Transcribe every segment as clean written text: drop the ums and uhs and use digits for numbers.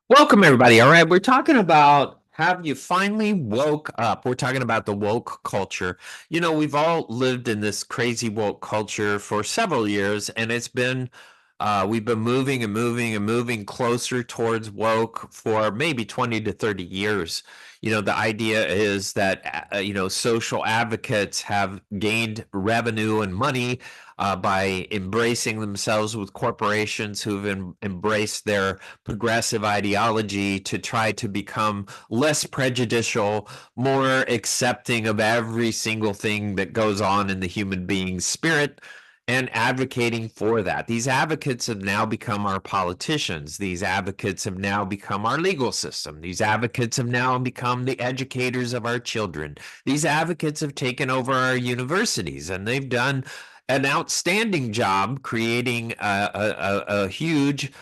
Welcome, everybody. All right, we're talking about have you finally woke up? We're talking about the woke culture. We've all lived in this crazy woke culture for several years, and we've been moving and moving and moving closer towards woke for maybe 20 to 30 years. The idea is that, social advocates have gained revenue and money by embracing themselves with corporations who've embraced their progressive ideology to try to become less prejudicial, more accepting of every single thing that goes on in the human being's spirit, and advocating for that. These advocates have now become our politicians. These advocates have now become our legal system. These advocates have now become the educators of our children. These advocates have taken over our universities, and they've done an outstanding job creating a huge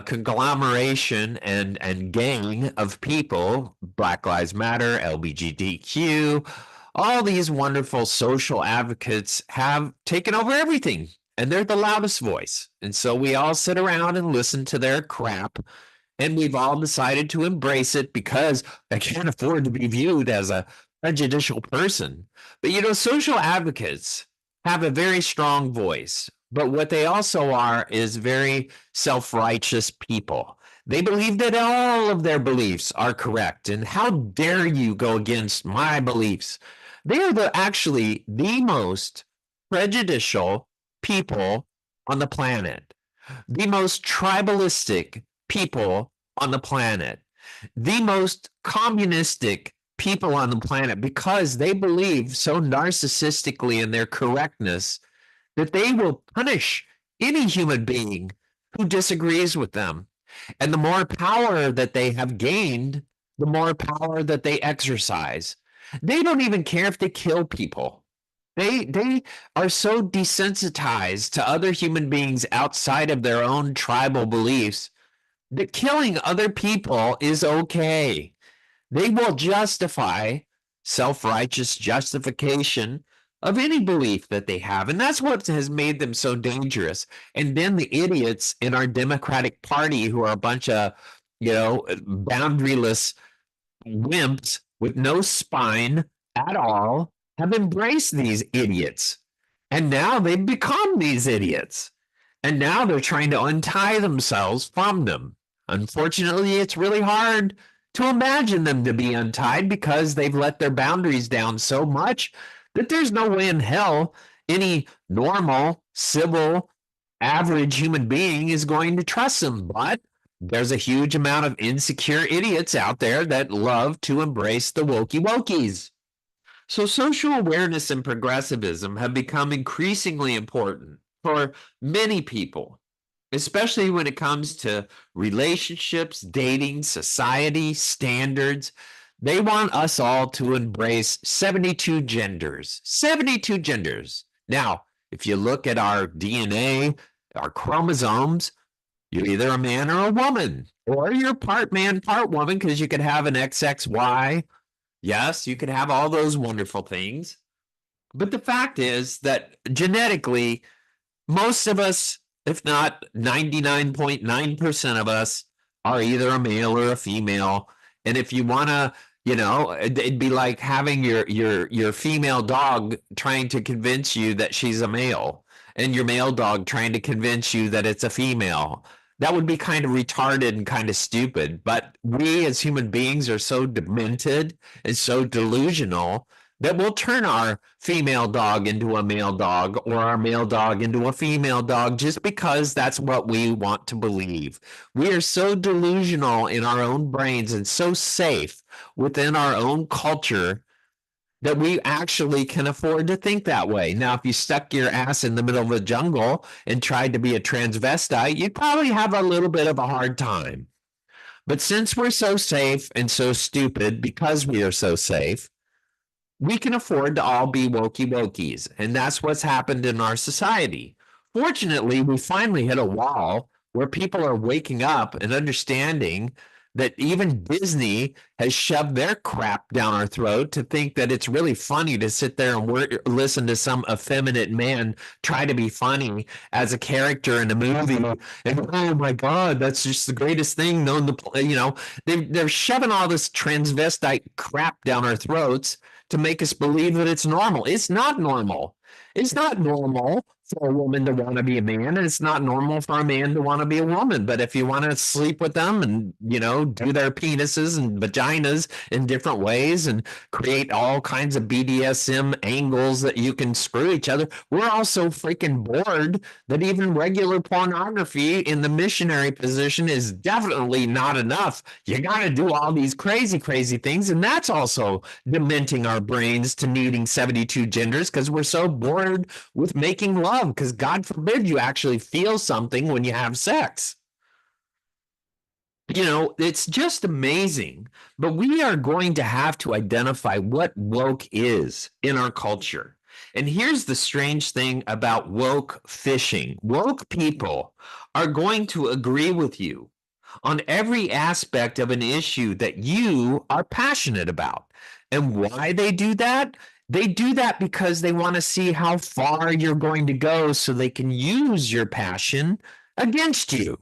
conglomeration and gang of people, Black Lives Matter, LGBTQ, all these wonderful social advocates have taken over everything, and they're the loudest voice. And so we all sit around and listen to their crap, and we've all decided to embrace it because I can't afford to be viewed as a prejudicial person. But social advocates have a very strong voice, but what they also are is very self-righteous people. They believe that all of their beliefs are correct, and how dare you go against my beliefs? They are actually the most prejudicial people on the planet, the most tribalistic people on the planet, the most communistic people on the planet, because they believe so narcissistically in their correctness that they will punish any human being who disagrees with them. And the more power that they have gained, the more power that they exercise. They don't even care if they kill people. They are so desensitized to other human beings outside of their own tribal beliefs that killing other people is okay. They will justify self-righteous justification of any belief that they have. And that's what has made them so dangerous. And then the idiots in our Democratic Party who are a bunch of, boundaryless wimps with no spine at all have embraced these idiots. And now they've become these idiots. And now they're trying to untie themselves from them. Unfortunately, it's really hard to imagine them to be untied because they've let their boundaries down so much that there's no way in hell any normal, civil, average human being is going to trust them. But there's a huge amount of insecure idiots out there that love to embrace the wokey wokies. So social awareness and progressivism have become increasingly important for many people, especially when it comes to relationships, dating, society, standards. They want us all to embrace 72 genders. 72 genders. Now, if you look at our DNA, our chromosomes, you're either a man or a woman, or you're part man, part woman, because you could have an XXY. Yes, you could have all those wonderful things. But the fact is that genetically, most of us, if not 99.9% of us, are either a male or a female. And if you want to, it'd be like having your female dog trying to convince you that she's a male, and your male dog trying to convince you that it's a female. That would be kind of retarded and kind of stupid. But we as human beings are so demented and so delusional that we'll turn our female dog into a male dog or our male dog into a female dog just because that's what we want to believe. We are so delusional in our own brains and so safe within our own culture that we actually can afford to think that way. Now, if you stuck your ass in the middle of a jungle and tried to be a transvestite, you'd probably have a little bit of a hard time. But since we're so safe and so stupid because we are so safe, we can afford to all be wokey wokies. And that's what's happened in our society. Fortunately, we finally hit a wall where people are waking up and understanding that even Disney has shoved their crap down our throat to think that it's really funny to sit there and listen to some effeminate man try to be funny as a character in a movie. And oh my God, that's just the greatest thing known to, they're shoving all this transvestite crap down our throats to make us believe that it's normal. It's not normal. It's not normal for a woman to want to be a man, and it's not normal for a man to want to be a woman. But if you want to sleep with them and, do their penises and vaginas in different ways and create all kinds of BDSM angles that you can screw each other, we're all so freaking bored that even regular pornography in the missionary position is definitely not enough. You got to do all these crazy, crazy things. And that's also dementing our brains to needing 72 genders because we're so bored with making love, because God forbid you actually feel something when you have sex. It's just amazing. But we are going to have to identify what woke is in our culture. And here's the strange thing about woke fishing. Woke people are going to agree with you on every aspect of an issue that you are passionate about. And why they do that? They do that because they want to see how far you're going to go so they can use your passion against you.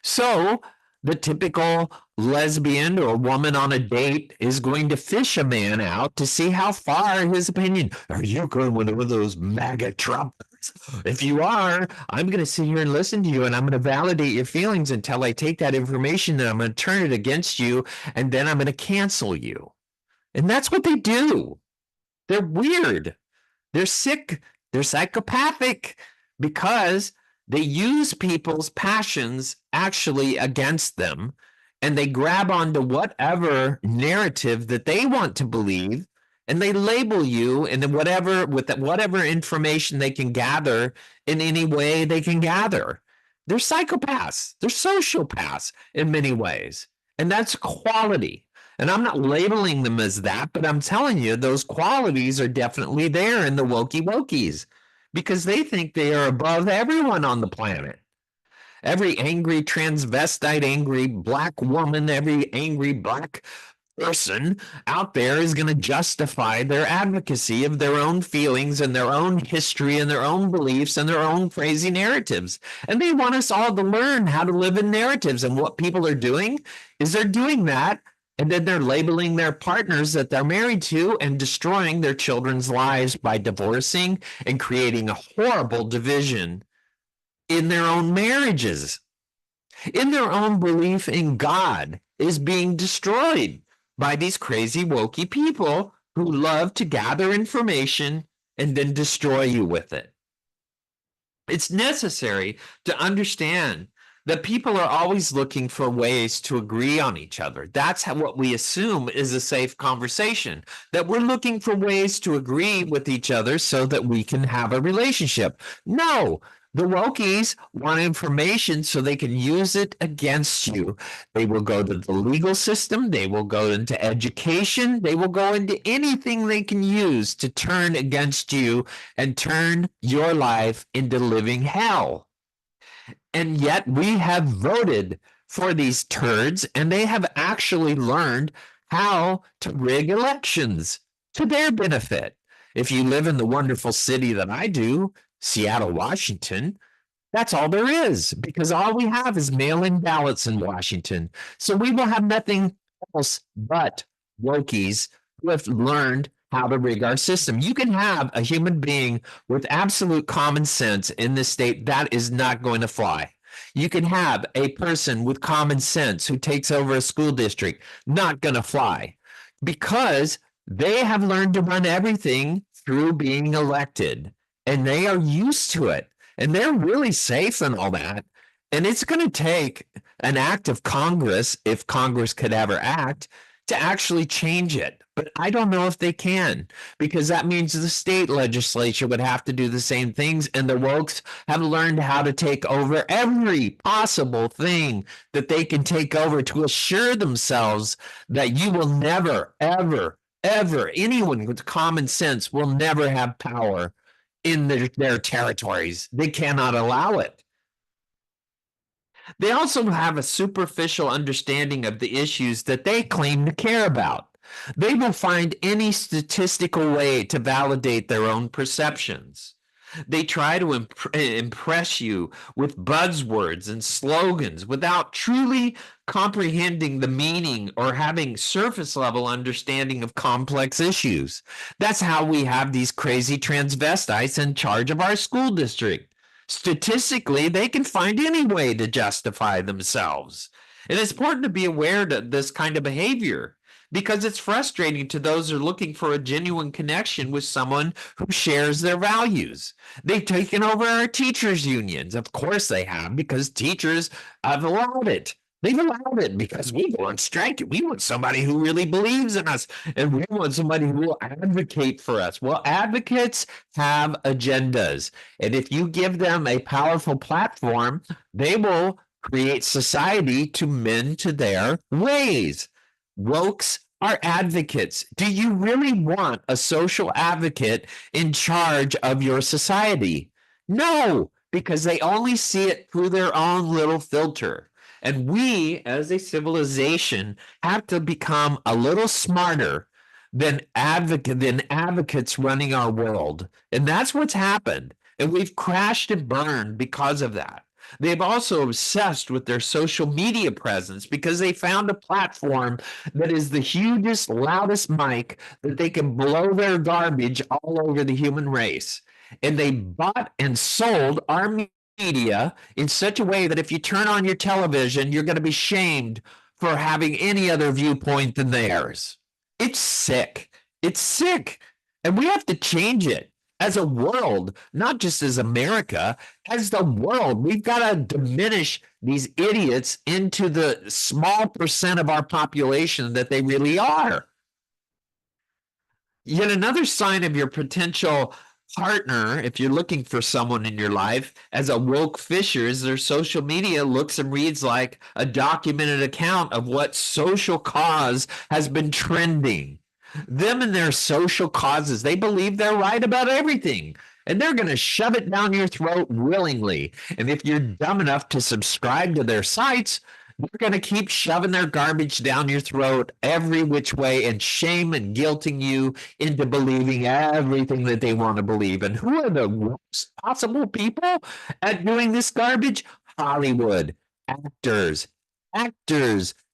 So the typical lesbian or woman on a date is going to fish a man out to see how far his opinion. Are you going with one of those MAGA Trumpers? If you are, I'm going to sit here and listen to you, and I'm going to validate your feelings until I take that information and I'm going to turn it against you, and then I'm going to cancel you. And that's what they do. They're weird. They're sick. They're psychopathic because they use people's passions actually against them, and they grab onto whatever narrative that they want to believe, and they label you in whatever information they can gather in any way they can gather. They're psychopaths. They're sociopaths in many ways, and that's quality. And I'm not labeling them as that, but I'm telling you, those qualities are definitely there in the wokies because they think they are above everyone on the planet. Every angry transvestite, angry black woman, every angry black person out there is going to justify their advocacy of their own feelings and their own history and their own beliefs and their own crazy narratives. And they want us all to learn how to live in narratives. And what people are doing is they're doing that, and then they're labeling their partners that they're married to and destroying their children's lives by divorcing and creating a horrible division in their own marriages. In their own belief in God is being destroyed by these crazy wokey people who love to gather information and then destroy you with it. It's necessary to understand that people are always looking for ways to agree on each other. That's what we assume is a safe conversation, that we're looking for ways to agree with each other so that we can have a relationship. No, the wokies want information so they can use it against you. They will go to the legal system. They will go into education. They will go into anything they can use to turn against you and turn your life into living hell. And yet we have voted for these turds, and they have actually learned how to rig elections to their benefit. If you live in the wonderful city that I do, Seattle, Washington, that's all there is, because all we have is mail-in ballots in Washington. So we will have nothing else but wokies who have learned how to rig our system. You can have a human being with absolute common sense in this state. That is not going to fly. You can have a person with common sense who takes over a school district. Not going to fly, because they have learned to run everything through being elected, and they are used to it, and they're really safe and all that. And it's going to take an act of Congress, if Congress could ever act, to actually change it. But I don't know if they can, because that means the state legislature would have to do the same things. And the wokes have learned how to take over every possible thing that they can take over to assure themselves that you will never, ever, ever, anyone with common sense will never have power in their territories. They cannot allow it. They also have a superficial understanding of the issues that they claim to care about. They will find any statistical way to validate their own perceptions. They try to impress you with buzzwords and slogans without truly comprehending the meaning or having surface level understanding of complex issues. That's how we have these crazy transvestites in charge of our school district. Statistically, they can find any way to justify themselves. And it's important to be aware of this kind of behavior because it's frustrating to those who are looking for a genuine connection with someone who shares their values. They've taken over our teachers' unions. Of course they have, because teachers have allowed it. They've allowed it because we want strike. We want somebody who really believes in us, and we want somebody who will advocate for us. Well, advocates have agendas, and if you give them a powerful platform, they will create society to mend to their ways. Wokes are advocates. Do you really want a social advocate in charge of your society? No, because they only see it through their own little filter. And we, as a civilization, have to become a little smarter than advocates running our world. And that's what's happened. And we've crashed and burned because of that. They've also obsessed with their social media presence because they found a platform that is the hugest, loudest mic that they can blow their garbage all over the human race. And they bought and sold our media in such a way that if you turn on your television, you're going to be shamed for having any other viewpoint than theirs. It's sick. It's sick. And we have to change it as a world, not just as America, as the world. We've got to diminish these idiots into the small percent of our population that they really are. Yet another sign of your potential partner, if you're looking for someone in your life, as a woke fisher, is their social media looks and reads like a documented account of what social cause has been trending. Them and their social causes, they believe they're right about everything. And they're going to shove it down your throat willingly. And if you're dumb enough to subscribe to their sites, they're going to keep shoving their garbage down your throat every which way and shame and guilting you into believing everything that they want to believe. And who are the worst possible people at doing this garbage? Hollywood, actors,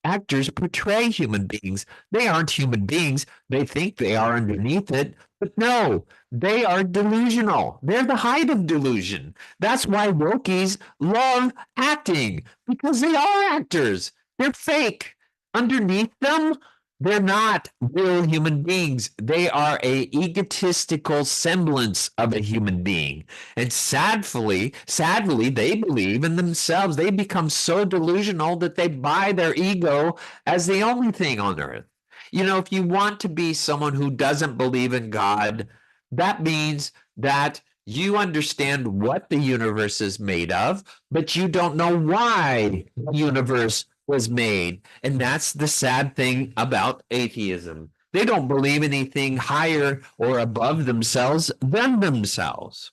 actors portray human beings. They aren't human beings. They think they are underneath it, but no, they are delusional. They're the height of delusion. That's why wokies love acting, because they are actors. They're fake. Underneath them, they're not real human beings. They are a egotistical semblance of a human being. And sadly, they believe in themselves. They become so delusional that they buy their ego as the only thing on earth. You know, if you want to be someone who doesn't believe in God, that means that you understand what the universe is made of, but you don't know why the universe was made. And that's the sad thing about atheism. They don't believe anything higher or above themselves than themselves.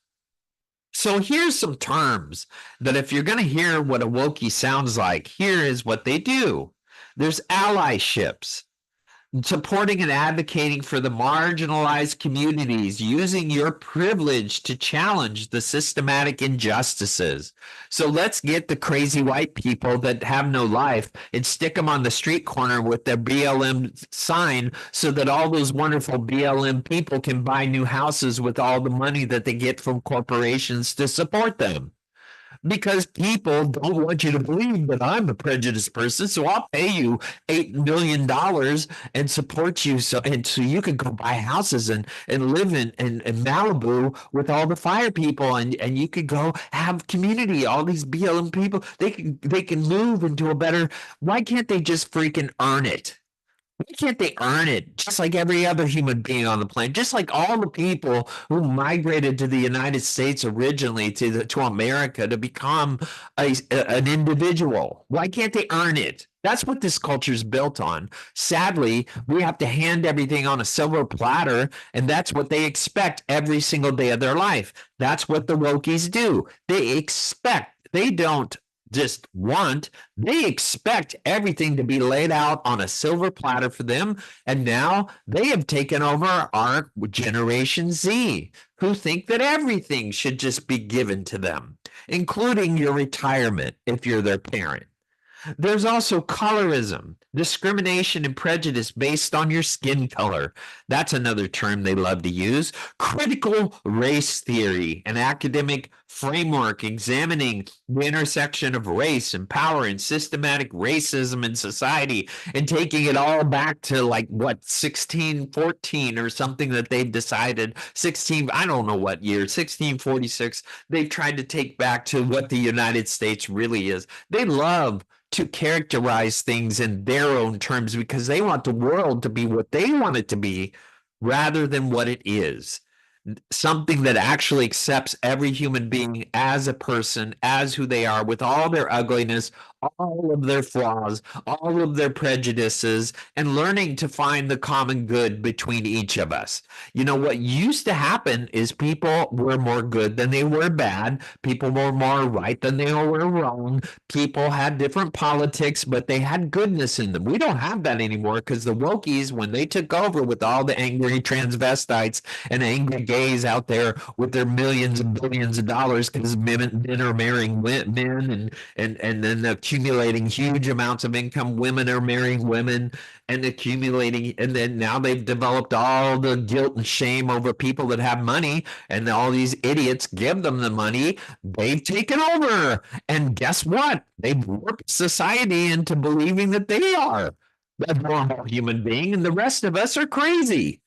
So here's some terms that if you're going to hear what a Wokey sounds like, here is what they do. There's allyships, supporting and advocating for the marginalized communities, using your privilege to challenge the systematic injustices. So let's get the crazy white people that have no life and stick them on the street corner with their BLM sign so that all those wonderful BLM people can buy new houses with all the money that they get from corporations to support them. Because people don't want you to believe that I'm a prejudiced person, so I'll pay you $8 million and support you, so you can go buy houses and live in Malibu with all the fire people, and you could go have community. All these BLM people, they can move into a better. Why can't they just freaking earn it? Why can't they earn it just like every other human being on the planet? Just like all the people who migrated to the United States originally to America to become an individual. Why can't they earn it? That's what this culture is built on. Sadly, we have to hand everything on a silver platter, and that's what they expect every single day of their life. That's what the Wokies do. They expect. They don't just want, they expect everything to be laid out on a silver platter for them. And now they have taken over our Generation Z, who think that everything should just be given to them, including your retirement if you're their parent. There's also colorism, discrimination and prejudice based on your skin color. That's another term they love to use. Critical race theory, an academic framework examining the intersection of race and power and systematic racism in society and taking it all back to like what 1614 or something that they've decided 16, I don't know what year, 1646, they've tried to take back to what the United States really is. They love to characterize things in their own terms because they want the world to be what they want it to be rather than what it is. Something that actually accepts every human being as a person, as who they are, with all their ugliness, all of their flaws, all of their prejudices, and learning to find the common good between each of us. You know, what used to happen is people were more good than they were bad. People were more right than they were wrong. People had different politics, but they had goodness in them. We don't have that anymore because the wokies, when they took over with all the angry transvestites and angry gays out there with their millions and billions of dollars because men are marrying men and then accumulating huge amounts of income. Women are marrying women and accumulating, and then now they've developed all the guilt and shame over people that have money, and all these idiots give them the money. They've taken over, and guess what? They've warped society into believing that they are a normal human being, and the rest of us are crazy.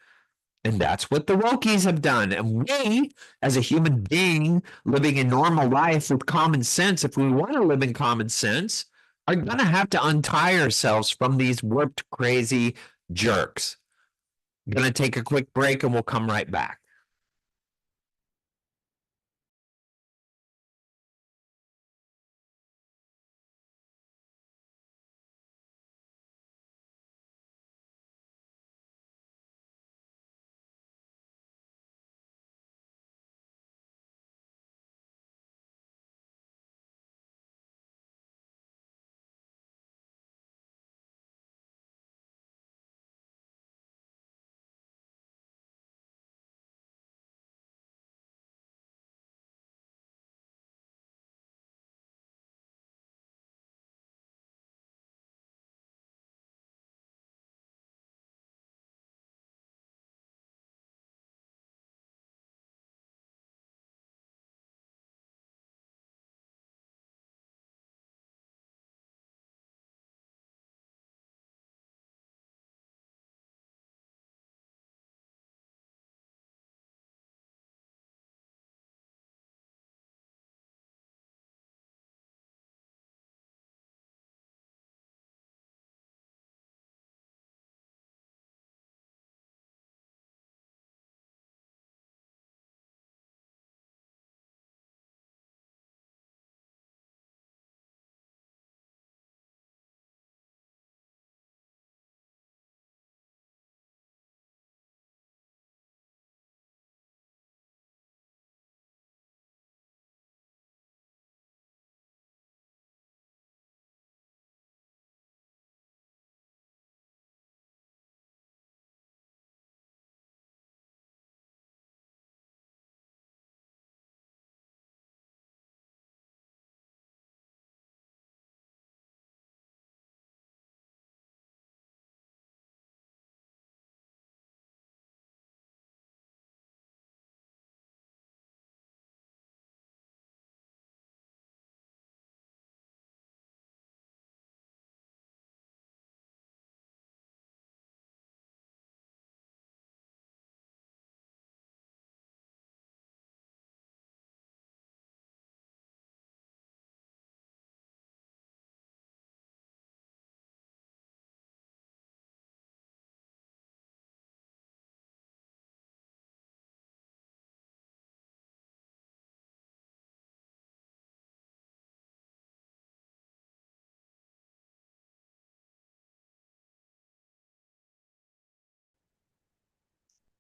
And that's what the wokies have done. And we, as a human being living a normal life with common sense, if we want to live in common sense, are going to have to untie ourselves from these warped, crazy jerks. I'm going to take a quick break and we'll come right back.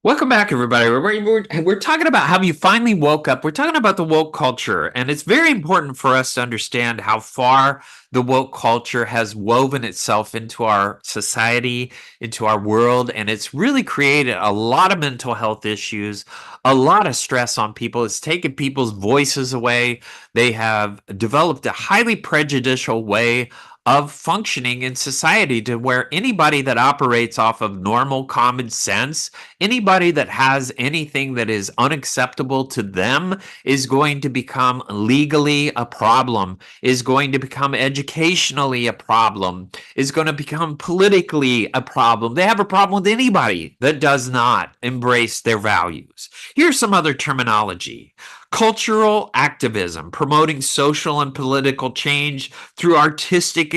Welcome back, everybody. We're talking about how you finally woke up. We're talking about the woke culture, and it's very important for us to understand how far the woke culture has woven itself into our society, into our world, and it's really created a lot of mental health issues, a lot of stress on people. It's taken people's voices away. They have developed a highly prejudicial way of functioning in society to where anybody that operates off of normal common sense, anybody that has anything that is unacceptable to them is going to become legally a problem, is going to become educationally a problem, is going to become politically a problem. They have a problem with anybody that does not embrace their values. Here's some other terminology: cultural activism, promoting social and political change through artistic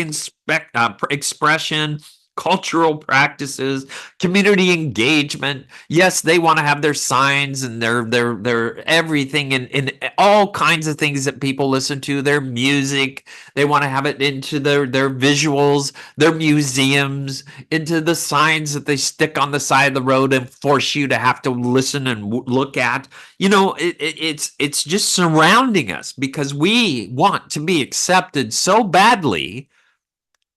expression, cultural practices, community engagement. Yes, they want to have their signs and their everything and all kinds of things that people listen to, their music. They want to have it into their visuals, their museums, into the signs that they stick on the side of the road and force you to have to listen and look at. It's just surrounding us because we want to be accepted so badly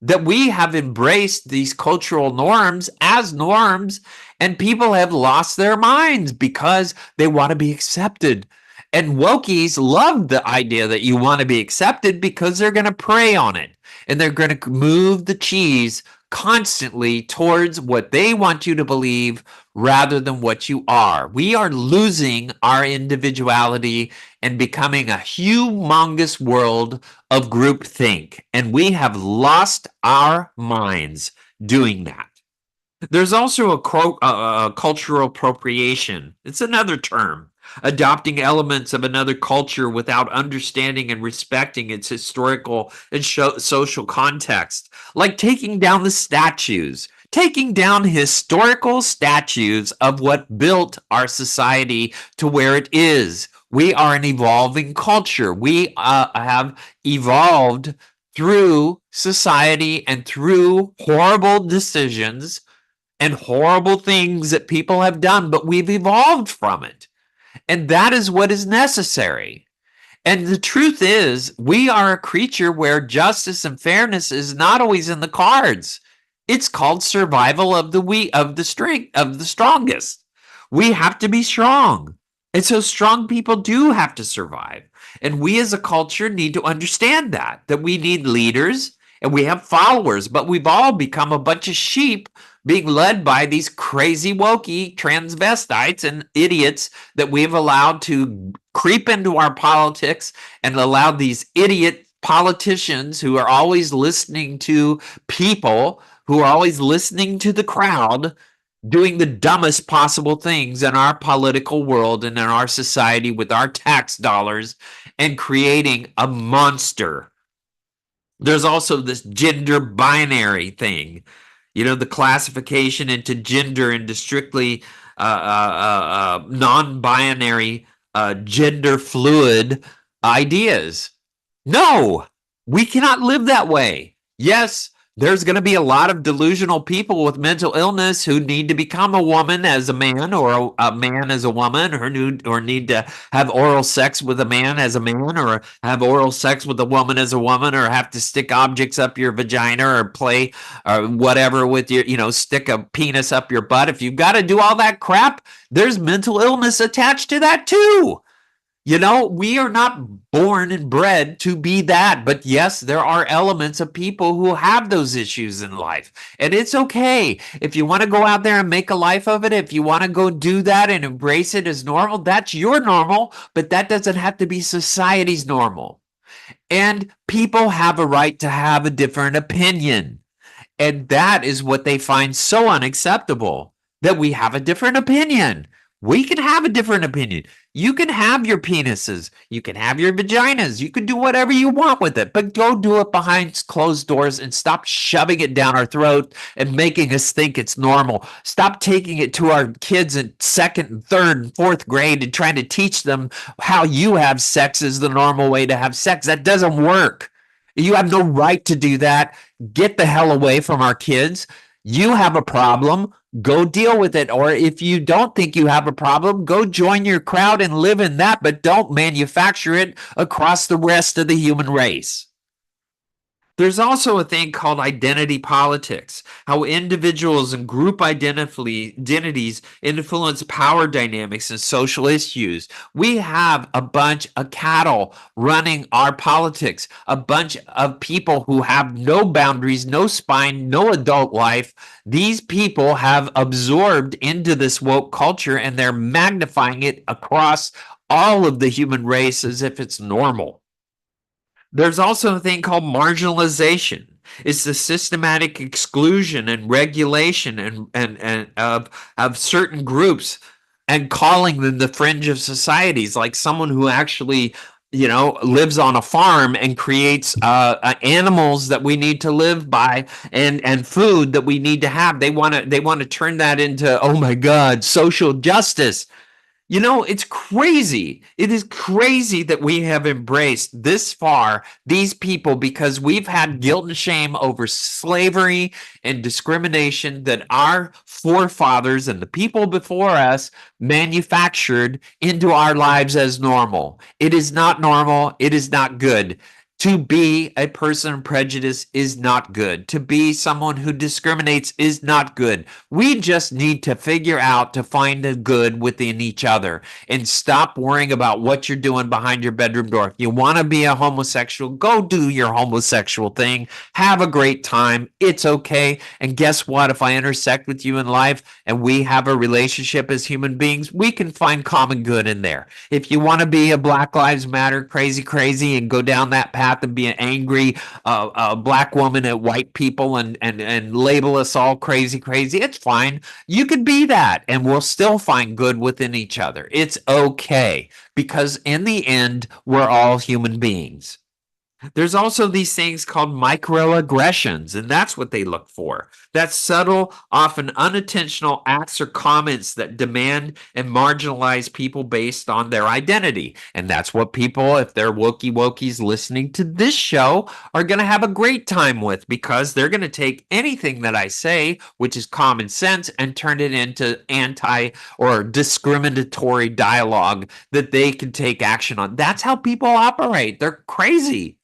that we have embraced these cultural norms as norms, and people have lost their minds because they want to be accepted. And wokies love the idea that you want to be accepted because they're going to prey on it and they're going to move the cheese constantly towards what they want you to believe rather than what you are. We are losing our individuality and becoming a humongous world of groupthink, and we have lost our minds doing that. There's also a quote, cultural appropriation. It's another term. Adopting elements of another culture without understanding and respecting its historical and social context, like taking down the statues, taking down historical statues of what built our society to where it is. We are an evolving culture. We have evolved through society and through horrible decisions and horrible things that people have done, but we've evolved from it. And that is what is necessary. And the truth is, we are a creature where justice and fairness is not always in the cards. It's called survival of the strength of the strongest. We have to be strong. And so strong people do have to survive. And we as a culture need to understand that we need leaders and we have followers, but we've all become a bunch of sheep being led by these crazy wokey transvestites and idiots that we've allowed to creep into our politics and allowed these idiot politicians who are always listening to people, who are always listening to the crowd, doing the dumbest possible things in our political world and in our society with our tax dollars and creating a monster. There's also this gender binary thing, the classification into gender, into strictly non-binary, gender fluid ideas. No, we cannot live that way. Yes, there's going to be a lot of delusional people with mental illness who need to become a woman as a man, or a man as a woman, or need to have oral sex with a man as a man, or have oral sex with a woman as a woman, or have to stick objects up your vagina, or play or whatever with your, stick a penis up your butt. If you've got to do all that crap, there's mental illness attached to that too. We are not born and bred to be that. But yes, there are elements of people who have those issues in life. And it's okay. If you want to go out there and make a life of it, if you want to go do that and embrace it as normal, that's your normal. But that doesn't have to be society's normal. And people have a right to have a different opinion. And that is what they find so unacceptable, that we have a different opinion. We can have a different opinion. You can have your penises. You can have your vaginas. You can do whatever you want with it, but go do it behind closed doors and stop shoving it down our throat and making us think it's normal. Stop taking it to our kids in second and third and fourth grade and trying to teach them how you have sex is the normal way to have sex. That doesn't work. You have no right to do that. Get the hell away from our kids. You have a problem, go deal with it. Or if you don't think you have a problem, go join your crowd and live in that, but don't manufacture it across the rest of the human race. There's also a thing called identity politics, how individuals and group identities influence power dynamics and social issues. We have a bunch of cattle running our politics, a bunch of people who have no boundaries, no spine, no adult life. These people have absorbed into this woke culture and they're magnifying it across all of the human race as if it's normal. There's also a thing called marginalization. It's the systematic exclusion and regulation and of certain groups and calling them the fringe of societies, like someone who actually, lives on a farm and creates animals that we need to live by and food that we need to have. They want to turn that into, oh my God, social justice. It's crazy. It is crazy that we have embraced this far these people because we've had guilt and shame over slavery and discrimination that our forefathers and the people before us manufactured into our lives as normal. It is not normal. It is not good. To be a person of prejudice is not good. To be someone who discriminates is not good. We just need to figure out to find the good within each other and stop worrying about what you're doing behind your bedroom door. If you want to be a homosexual, go do your homosexual thing. Have a great time. It's okay. And guess what? If I intersect with you in life and we have a relationship as human beings, we can find common good in there. If you want to be a Black Lives Matter crazy and go down that path and be an angry black woman at white people and label us all crazy, it's fine. You can be that and we'll still find good within each other. It's okay because in the end, we're all human beings. There's also these things called microaggressions, and that's what they look for. That's subtle, often unintentional acts or comments that demand and marginalize people based on their identity. And that's what people, if they're wokies listening to this show, are going to have a great time with because they're going to take anything that I say, which is common sense, and turn it into anti or discriminatory dialogue that they can take action on. That's how people operate. They're crazy.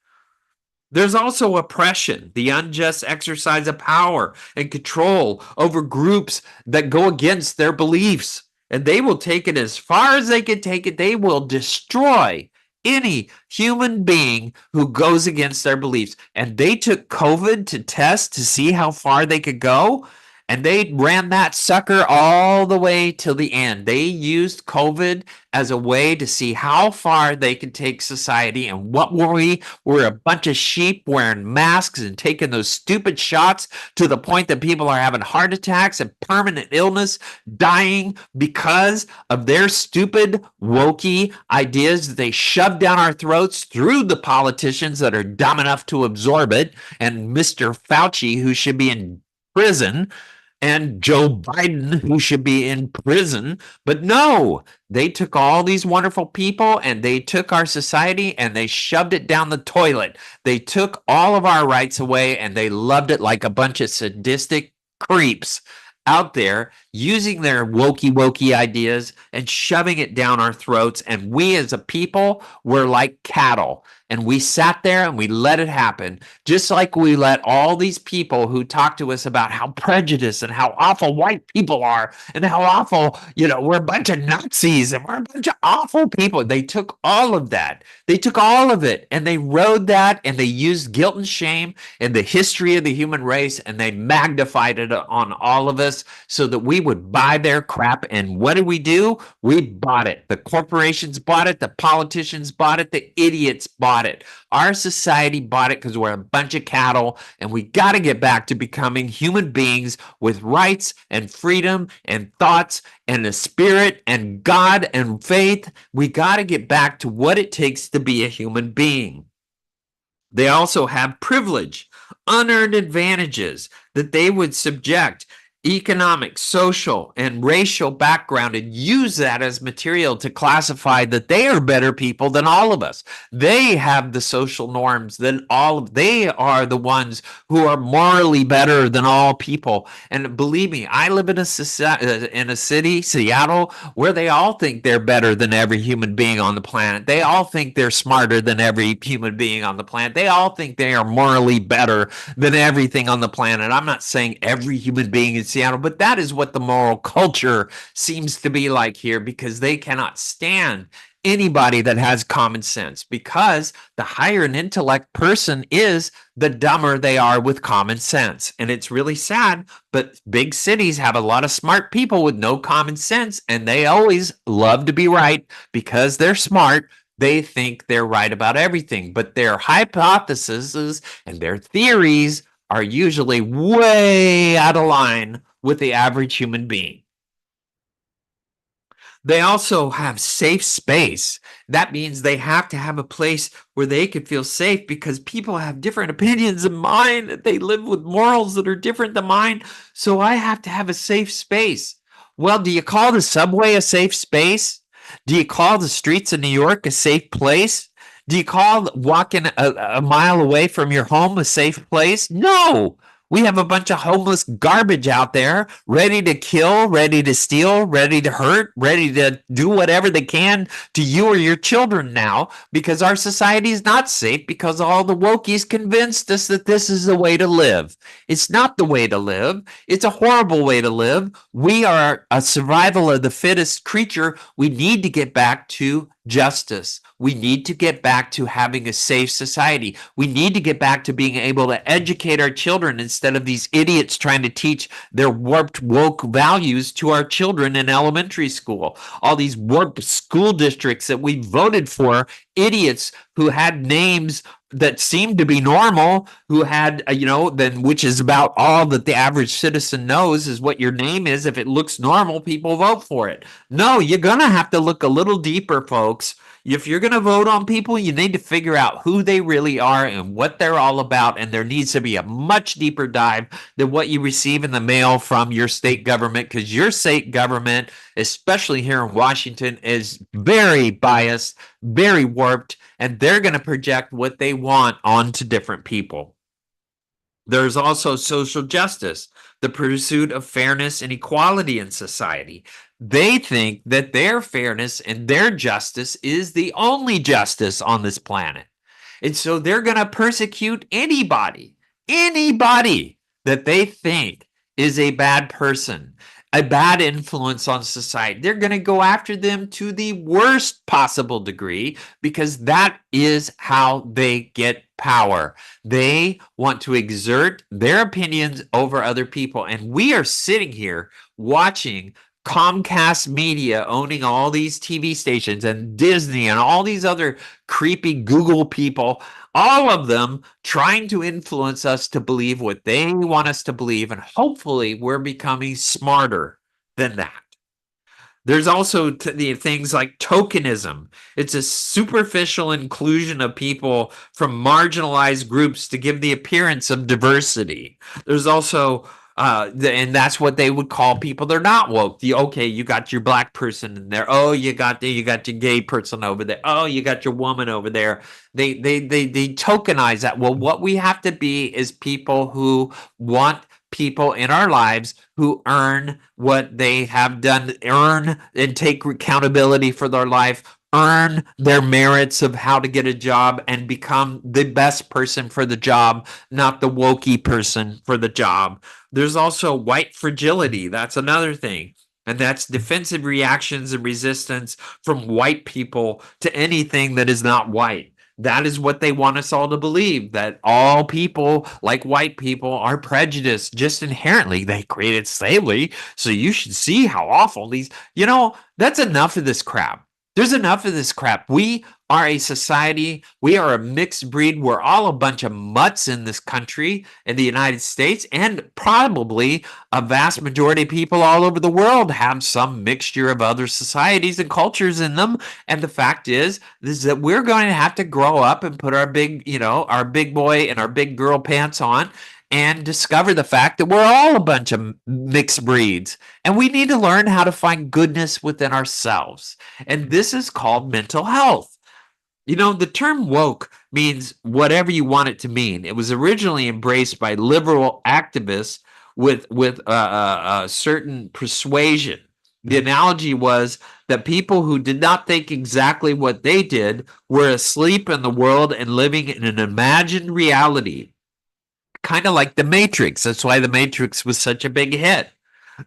There's also oppression, the unjust exercise of power and control over groups that go against their beliefs. And they will take it as far as they can take it. They will destroy any human being who goes against their beliefs. And they took COVID to test to see how far they could go. And they ran that sucker all the way till the end. They used COVID as a way to see how far they could take society. And what were we? We're a bunch of sheep wearing masks and taking those stupid shots to the point that people are having heart attacks and permanent illness, dying because of their stupid, wokey ideas that they shove down our throats through the politicians that are dumb enough to absorb it. And Mr. Fauci, who should be in prison, and Joe Biden, who should be in prison. But no, they took all these wonderful people and they took our society and they shoved it down the toilet. They took all of our rights away and they loved it like a bunch of sadistic creeps out there using their wokey ideas and shoving it down our throats. And we as a people were like cattle. And we sat there and we let it happen, just like we let all these people who talk to us about how prejudiced and how awful white people are and how awful, we're a bunch of Nazis and we're a bunch of awful people. They took all of that. They took all of it and they rode that and they used guilt and shame and the history of the human race and they magnified it on all of us so that we would buy their crap. And what did we do? We bought it. The corporations bought it. The politicians bought it. The idiots bought it. Our society bought it because we're a bunch of cattle and we got to get back to becoming human beings with rights and freedom and thoughts and a spirit and God and faith. We got to get back to what it takes to be a human being. They also have privilege, unearned advantages that they would subject economic, social, and racial background and use that as material to classify that they are better people than all of us. They have the social norms than all of they are the ones who are morally better than all people. And believe me, I live in a city, Seattle, where they all think they're better than every human being on the planet. They all think they're smarter than every human being on the planet. They all think they are morally better than everything on the planet. I'm not saying every human being in Seattle, but that is what the moral culture seems to be like here because they cannot stand anybody that has common sense because the higher an intellect person is, the dumber they are with common sense. And it's really sad, but big cities have a lot of smart people with no common sense, and they always love to be right because they're smart. They think they're right about everything, but their hypotheses and their theories are usually way out of line with the average human being. They also have safe space. That means they have to have a place where they can feel safe because people have different opinions than mine. They live with morals that are different than mine. So I have to have a safe space. Well, do you call the subway a safe space? Do you call the streets of New York a safe place? Do you call walking a mile away from your home a safe place? No. We have a bunch of homeless garbage out there ready to kill, ready to steal, ready to hurt, ready to do whatever they can to you or your children now because our society is not safe because all the wokies convinced us that this is the way to live. It's not the way to live. It's a horrible way to live. We are a survival of the fittest creature. We need to get back to justice. We need to get back to having a safe society. We need to get back to being able to educate our children instead of these idiots trying to teach their warped woke values to our children in elementary school. All these warped school districts that we voted for, idiots who had names that seemed to be normal, who had, then which is about all that the average citizen knows is what your name is. If it looks normal, people vote for it. No, you're going to have to look a little deeper, folks. If you're going to vote on people, you need to figure out who they really are and what they're all about. And there needs to be a much deeper dive than what you receive in the mail from your state government, because your state government, especially here in Washington, is very biased, very warped, and they're going to project what they want onto different people. There's also social justice, the pursuit of fairness and equality in society. They think that their fairness and their justice is the only justice on this planet. And so they're going to persecute anybody that they think is a bad person, a bad influence on society. They're going to go after them to the worst possible degree because that is how they get power. They want to exert their opinions over other people. And we are sitting here watching Comcast Media owning all these TV stations and Disney and all these other creepy Google people, all of them trying to influence us to believe what they want us to believe. And hopefully we're becoming smarter than that. There's also the things like tokenism. It's a superficial inclusion of people from marginalized groups to give the appearance of diversity. There's also and that's what they would call people they're not woke. Okay, you got your black person in there. Oh, you got your gay person over there. Oh, you got your woman over there. They tokenize that. Well, what we have to be is people who want people in our lives who earn what they have done, earn and take accountability for their life, earn their merits of how to get a job and become the best person for the job, not the wokey person for the job. There's also white fragility. That's another thing. And that's defensive reactions and resistance from white people to anything that is not white. That is what they want us all to believe, that all people, like white people, are prejudiced just inherently. They created slavery, so you should see how awful these, that's enough of this crap. There's enough of this crap. We are a society, we are a mixed breed. We're all a bunch of mutts in this country, in the United States, and probably a vast majority of people all over the world have some mixture of other societies and cultures in them. And the fact is that we're going to have to grow up and put our big, our big boy and our big girl pants on and discover the fact that we're all a bunch of mixed breeds and we need to learn how to find goodness within ourselves. And this is called mental health. You know, the term woke means whatever you want it to mean. It was originally embraced by liberal activists with certain persuasion. The analogy was that people who did not think exactly what they did were asleep in the world and living in an imagined reality, kind of like the Matrix. That's why the Matrix was such a big hit.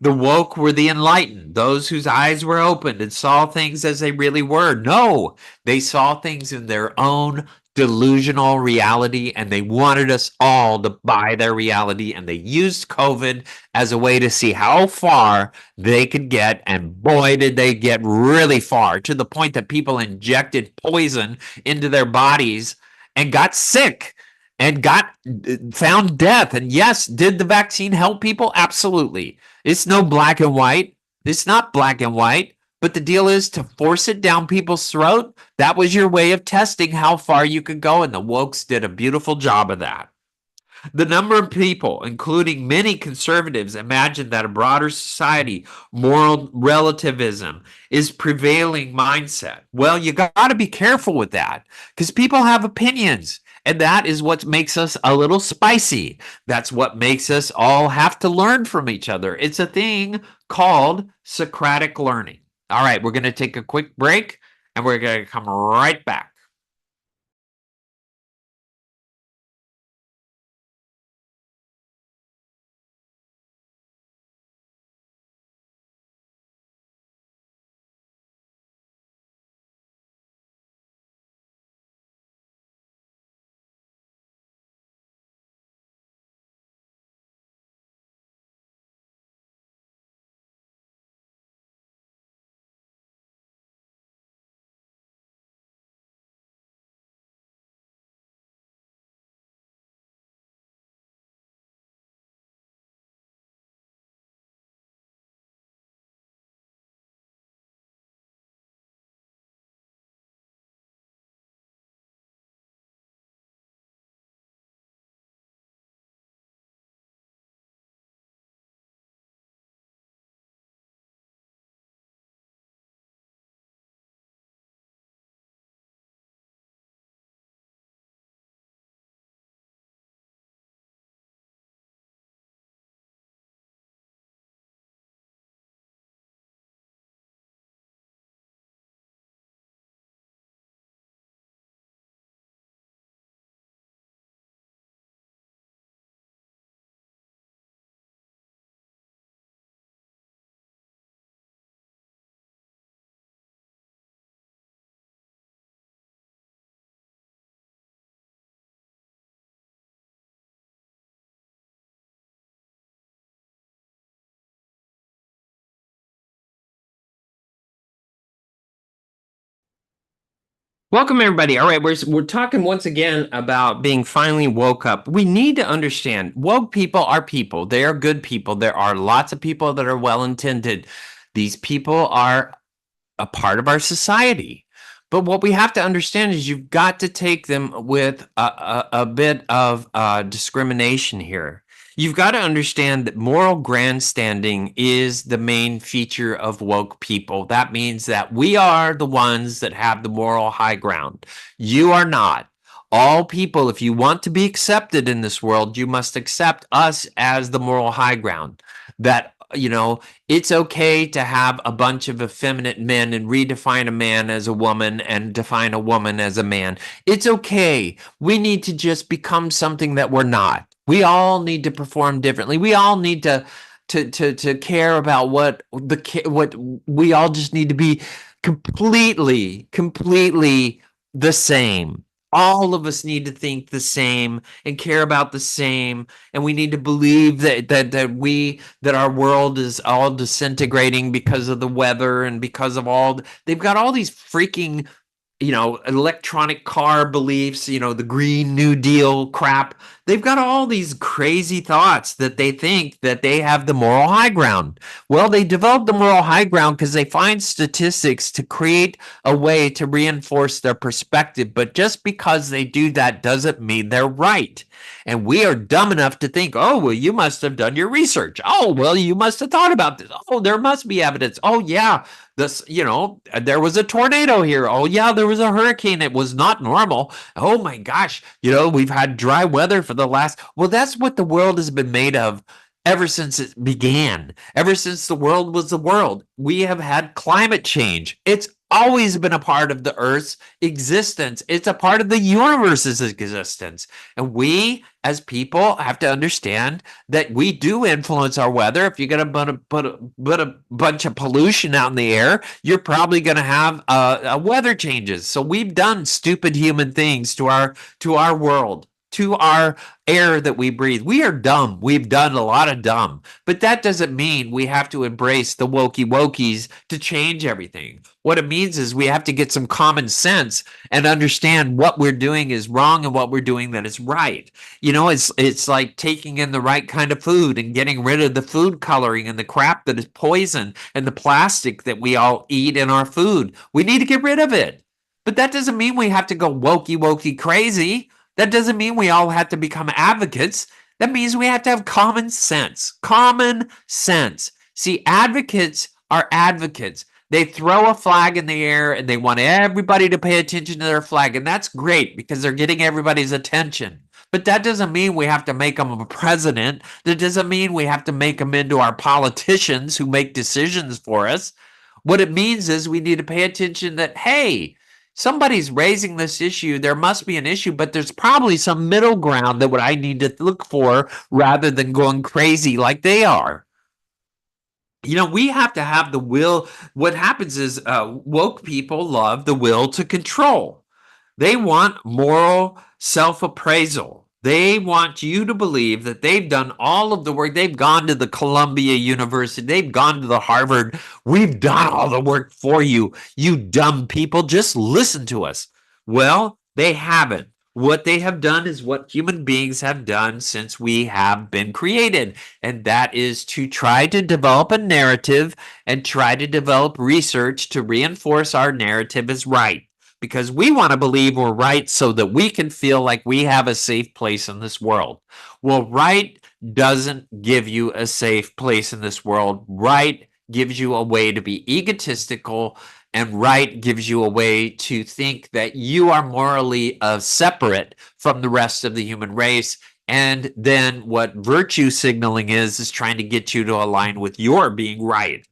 The woke were the enlightened, those whose eyes were opened and saw things as they really were. No, they saw things in their own delusional reality, and they wanted us all to buy their reality. And they used COVID as a way to see how far they could get. And boy, did they get really far, to the point that people injected poison into their bodies and got sick and got found death. And yes, did the vaccine help people? Absolutely. It's no black and white. It's not black and white. But the deal is to force it down people's throat. That was your way of testing how far you could go. And the wokes did a beautiful job of that. The number of people, including many conservatives, imagine that a broader society, moral relativism, is prevailing mindset. Well, you got to be careful with that because people have opinions. And that is what makes us a little spicy. That's what makes us all have to learn from each other. It's a thing called Socratic learning. All right, we're going to take a quick break and we're going to come right back. Welcome everybody. All right, we're talking once again about being finally woke up. We need to understand woke people are people. They are good people. There are lots of people that are well intended. These people are a part of our society. But what we have to understand is you've got to take them with a bit of discrimination here. You've got to understand that moral grandstanding is the main feature of woke people. That means that we are the ones that have the moral high ground. You are not. All people, if you want to be accepted in this world, you must accept us as the moral high ground. That, you know, it's okay to have a bunch of effeminate men and redefine a man as a woman and define a woman as a man. It's okay. We need to just become something that we're not. We all need to perform differently. We all need to care about what we all just need to be completely the same. All of us need to think the same and care about the same, and we need to believe that our world is all disintegrating because of the weather and because of all. They've got all these freaking, you know, electronic car beliefs, you know, the Green New Deal crap They've got all these crazy thoughts that they think that they have the moral high ground. Well, they develop the moral high ground because they find statistics to create a way to reinforce their perspective. But just because they do that doesn't mean they're right. And we are dumb enough to think, oh, well, you must have done your research. Oh, well, you must have thought about this. Oh, there must be evidence. Oh, yeah, this, there was a tornado here. Oh, yeah, there was a hurricane. It was not normal. Oh, my gosh, we've had dry weather for the last, well, that's what the world has been made of ever since it began. Ever since the world was the world, we have had climate change. It's always been a part of the Earth's existence. It's a part of the universe's existence. And we, as people, have to understand that we do influence our weather. If you're going to put a bunch of pollution out in the air, you're probably going to have weather changes. So we've done stupid human things to our world, to our air that we breathe. We are dumb. We've done a lot of dumb, but that doesn't mean we have to embrace the wokies to change everything. What it means is we have to get some common sense and understand what we're doing is wrong and what we're doing that is right. It's like taking in the right kind of food and getting rid of the food coloring and the crap that is poison and the plastic that we all eat in our food. We need to get rid of it. But that doesn't mean we have to go wokey crazy. That doesn't mean we all have to become advocates. That means we have to have common sense. Common sense. See, advocates are advocates. They throw a flag in the air and they want everybody to pay attention to their flag. And that's great because they're getting everybody's attention. But that doesn't mean we have to make them a president. That doesn't mean we have to make them into our politicians who make decisions for us. What it means is we need to pay attention that, hey, somebody's raising this issue. There must be an issue, but there's probably some middle ground that what I need to look for rather than going crazy like they are. We have to have the will. What happens is woke people love the will to control. They want moral self-appraisal. They want you to believe that they've done all of the work. They've gone to the Columbia University. They've gone to the Harvard. We've done all the work for you. You dumb people, just listen to us. Well, they haven't. What they have done is what human beings have done since we have been created, and that is to try to develop a narrative and try to develop research to reinforce our narrative as right. Because we want to believe we're right so that we can feel like we have a safe place in this world. Well, right doesn't give you a safe place in this world. Right gives you a way to be egotistical, and right gives you a way to think that you are morally separate from the rest of the human race. And then what virtue signaling is trying to get you to align with your being right.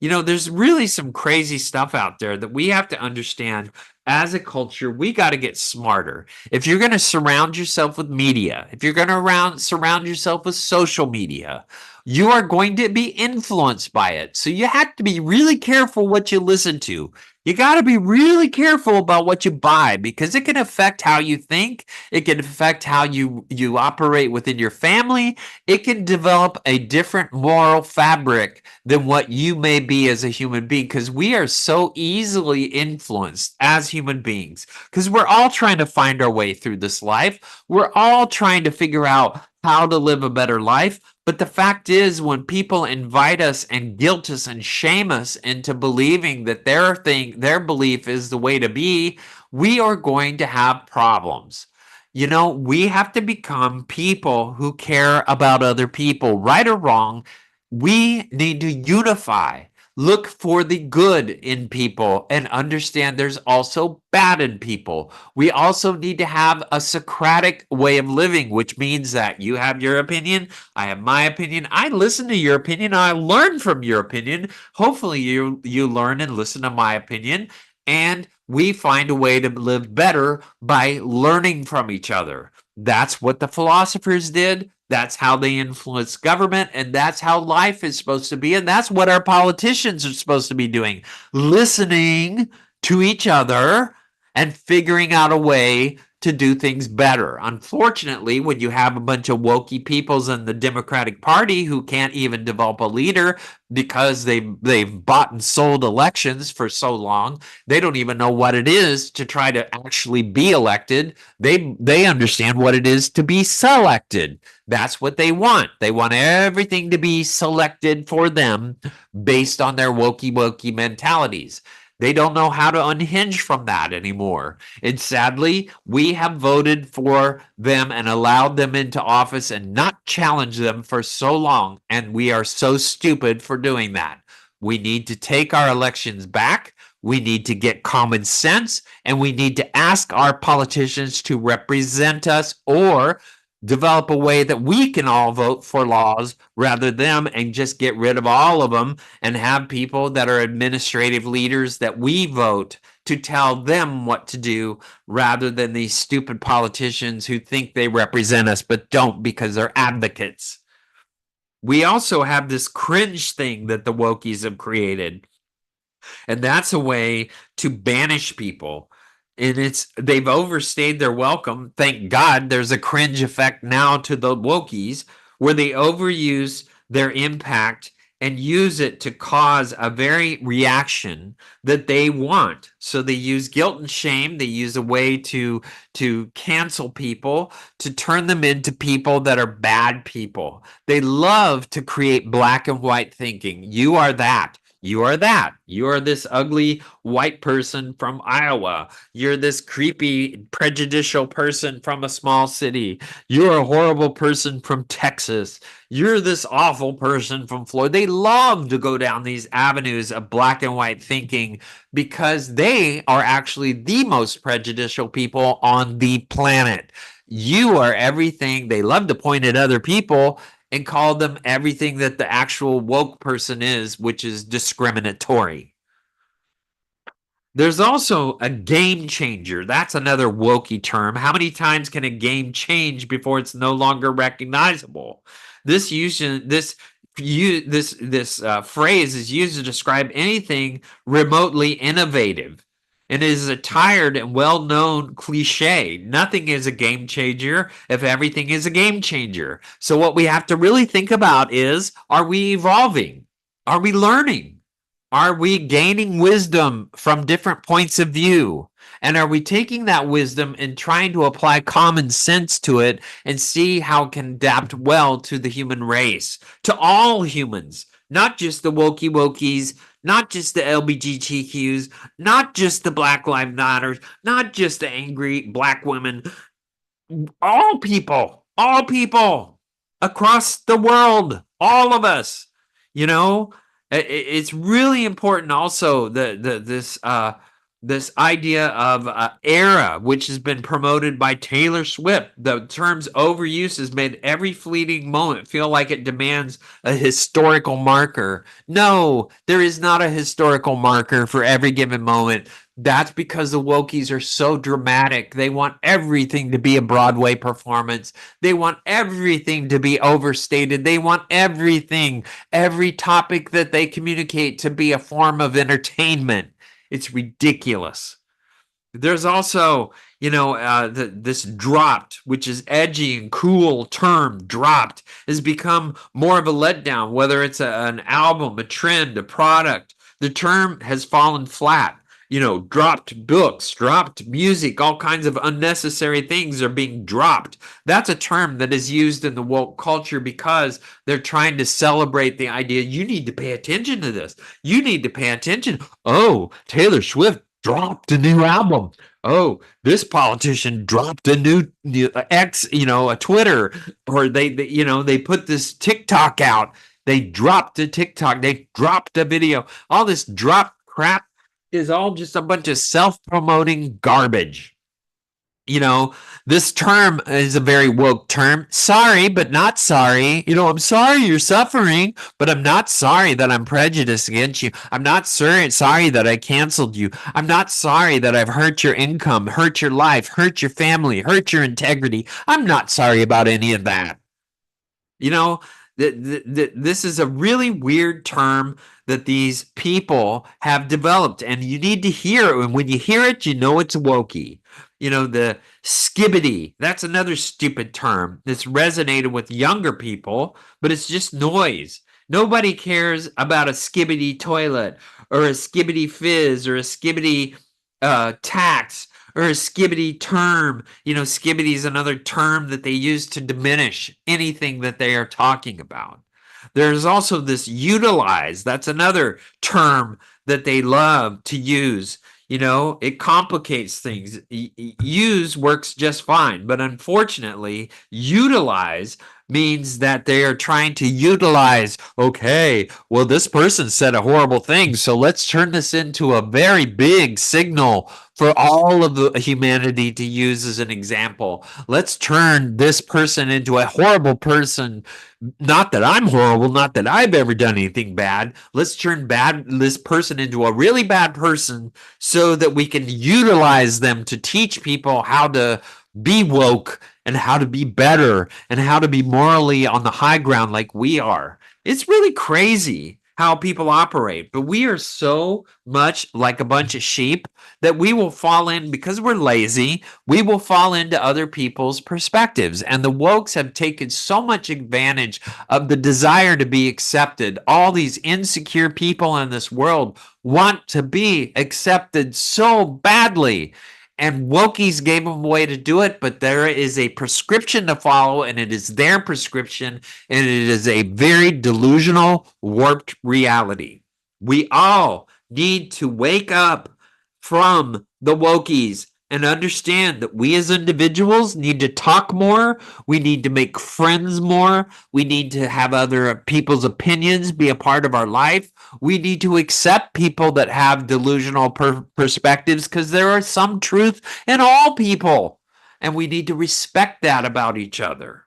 There's really some crazy stuff out there that we have to understand as a culture. We got to get smarter. If you're going to surround yourself with media, if you're going to surround yourself with social media, you are going to be influenced by it. So you have to be really careful what you listen to. You got to be really careful about what you buy because it can affect how you think. It can affect how you operate within your family. It can develop a different moral fabric than what you may be as a human being because we are so easily influenced as human beings because we're all trying to find our way through this life. We're all trying to figure out how to live a better life. But the fact is, when people invite us and guilt us and shame us into believing that their belief is the way to be, we are going to have problems. We have to become people who care about other people, right or wrong. We need to unify. Look for the good in people and understand there's also bad in people. We also need to have a Socratic way of living, which means that you have your opinion, I have my opinion, I listen to your opinion, I learn from your opinion. Hopefully you learn and listen to my opinion, and we find a way to live better by learning from each other. That's what the philosophers did. That's how they influence government, and that's how life is supposed to be, and that's what our politicians are supposed to be doing. Listening to each other and figuring out a way to do things better. Unfortunately, when you have a bunch of wokey peoples in the Democratic Party who can't even develop a leader because they've bought and sold elections for so long, they don't even know what it is to try to actually be elected. They understand what it is to be selected. That's what they want. They want everything to be selected for them based on their wokey mentalities. They don't know how to unhinge from that anymore. And sadly, we have voted for them and allowed them into office and not challenged them for so long. And we are so stupid for doing that. We need to take our elections back. We need to get common sense, and we need to ask our politicians to represent us or develop a way that we can all vote for laws rather than and just get rid of all of them and have people that are administrative leaders that we vote to tell them what to do rather than these stupid politicians who think they represent us but don't because they're advocates. We also have this cringe thing that the wokies have created, and that's a way to banish people. And they've overstayed their welcome. Thank God there's a cringe effect now to the wokies where they overuse their impact and use it to cause a very reaction that they want. So they use guilt and shame. They use a way to cancel people, to turn them into people that are bad people. They love to create black and white thinking. You are that. You are that. You are this ugly white person from Iowa. You're this creepy, prejudicial person from a small city. You're a horrible person from Texas. You're this awful person from Florida. They love to go down these avenues of black and white thinking because they are actually the most prejudicial people on the planet. You are everything. They love to point at other people and call them everything that the actual woke person is, which is discriminatory. There's also a game changer. That's another wokey term. How many times can a game change before it's no longer recognizable? This phrase is used to describe anything remotely innovative and is a tired and well-known cliche. Nothing is a game changer if everything is a game changer. So what we have to really think about is, are we evolving? Are we learning? Are we gaining wisdom from different points of view? And are we taking that wisdom and trying to apply common sense to it and see how it can adapt well to the human race, to all humans, not just the wokies, not just the LGBTQs, not just the Black Lives Matter, not just the angry black women, all people across the world, all of us, you know. It's really important also this idea of era, which has been promoted by Taylor Swift. The term's overuse has made every fleeting moment feel like it demands a historical marker. No, there is not a historical marker for every given moment. That's because the wokies are so dramatic. They want everything to be a Broadway performance. They want everything to be overstated. They want everything, every topic that they communicate to be a form of entertainment. It's ridiculous. There's also, this dropped, which is edgy and cool term, dropped, has become more of a letdown, whether it's an album, a trend, a product. The term has fallen flat. Dropped books, dropped music, all kinds of unnecessary things are being dropped. That's a term that is used in the woke culture because they're trying to celebrate the idea you need to pay attention to this. You need to pay attention. Oh, Taylor Swift dropped a new album. Oh, this politician dropped a new X, a Twitter, or they put this TikTok out. They dropped a TikTok. They dropped a video. All this drop crap is all just a bunch of self-promoting garbage. This term is a very woke term. Sorry, but not sorry. I'm sorry you're suffering, but I'm not sorry that I'm prejudiced against you. I'm not sorry that I canceled you. I'm not sorry that I've hurt your income, hurt your life, hurt your family, hurt your integrity. I'm not sorry about any of that. This is a really weird term that these people have developed, and you need to hear it. And when you hear it, you know it's wokey. The skibbity, that's another stupid term that's resonated with younger people, but it's just noise. Nobody cares about a skibbity toilet or a skibbity fizz or a skibbity tax or a skibbity term. Skibbity is another term that they use to diminish anything that they are talking about. There's also this utilize. That's another term that they love to use. It complicates things. Use works just fine, but unfortunately, utilize means that they are trying to utilize, okay, well, this person said a horrible thing, so let's turn this into a very big signal for all of the humanity to use as an example. Let's turn this person into a horrible person. Not that I'm horrible, not that I've ever done anything bad. Let's turn this person into a really bad person so that we can utilize them to teach people how to be woke and how to be better and how to be morally on the high ground like we are. It's really crazy how people operate, but we are so much like a bunch of sheep that we will fall in because we're lazy. We will fall into other people's perspectives. And the wokes have taken so much advantage of the desire to be accepted. All these insecure people in this world want to be accepted so badly. And wokies gave them a way to do it, but there is a prescription to follow, and it is their prescription, and it is a very delusional, warped reality. We all need to wake up from the wokies and understand that we as individuals need to talk more. We need to make friends more. We need to have other people's opinions be a part of our life. We need to accept people that have delusional perspectives because there are some truth in all people. And we need to respect that about each other.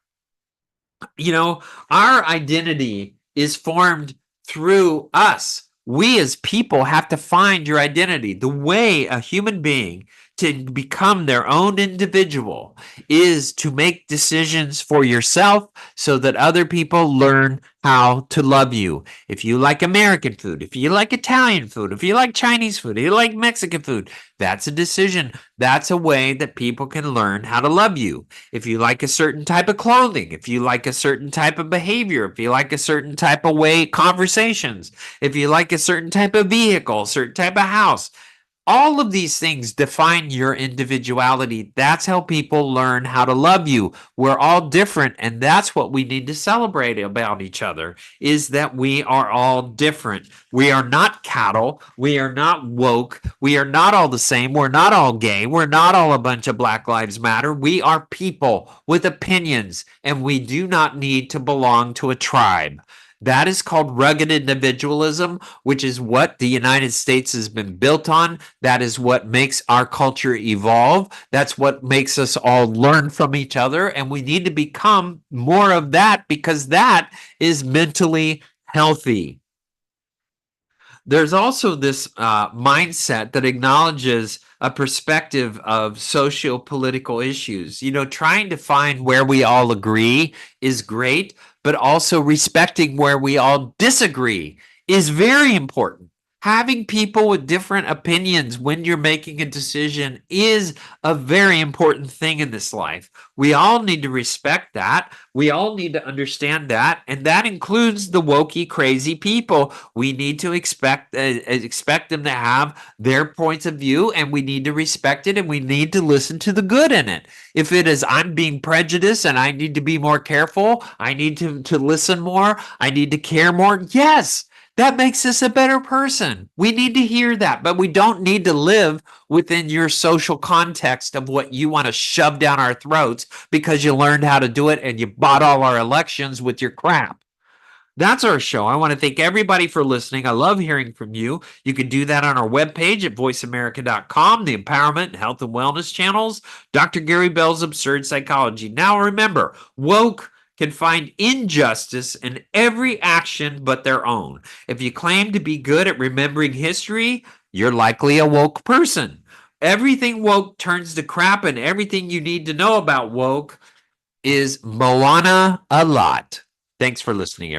Our identity is formed through us. We as people have to find your identity. The way a human being to become their own individual is to make decisions for yourself so that other people learn how to love you. If you like American food, if you like Italian food, if you like Chinese food, if you like Mexican food, that's a decision. That's a way that people can learn how to love you. If you like a certain type of clothing, if you like a certain type of behavior, if you like a certain type of way conversations, if you like a certain type of vehicle, certain type of house, all of these things define your individuality. That's how people learn how to love you. We're all different, and that's what we need to celebrate about each other, is that we are all different. We are not cattle. We are not woke. We are not all the same. We're not all gay. We're not all a bunch of Black Lives Matter. We are people with opinions, and we do not need to belong to a tribe. That is called rugged individualism, which is what the United States has been built on. That is what makes our culture evolve. That's what makes us all learn from each other. And we need to become more of that because that is mentally healthy. There's also this mindset that acknowledges a perspective of socio-political issues. Trying to find where we all agree is great, but also respecting where we all disagree is very important. Having people with different opinions when you're making a decision is a very important thing in this life. We all need to respect that. We all need to understand that. And that includes the wokey, crazy people. We need to expect them to have their points of view, and we need to respect it, and we need to listen to the good in it. If it is, I'm being prejudiced and I need to be more careful, I need to listen more, I need to care more, yes. That makes us a better person. We need to hear that, but we don't need to live within your social context of what you want to shove down our throats because you learned how to do it and you bought all our elections with your crap. That's our show. I want to thank everybody for listening. I love hearing from you. You can do that on our webpage at voiceamerica.com, the empowerment, health, and wellness channels, Dr. Gary Bell's Absurd Psychology. Now remember, woke can find injustice in every action but their own. If you claim to be good at remembering history, you're likely a woke person. Everything woke turns to crap, and everything you need to know about woke is Moana a lot. Thanks for listening,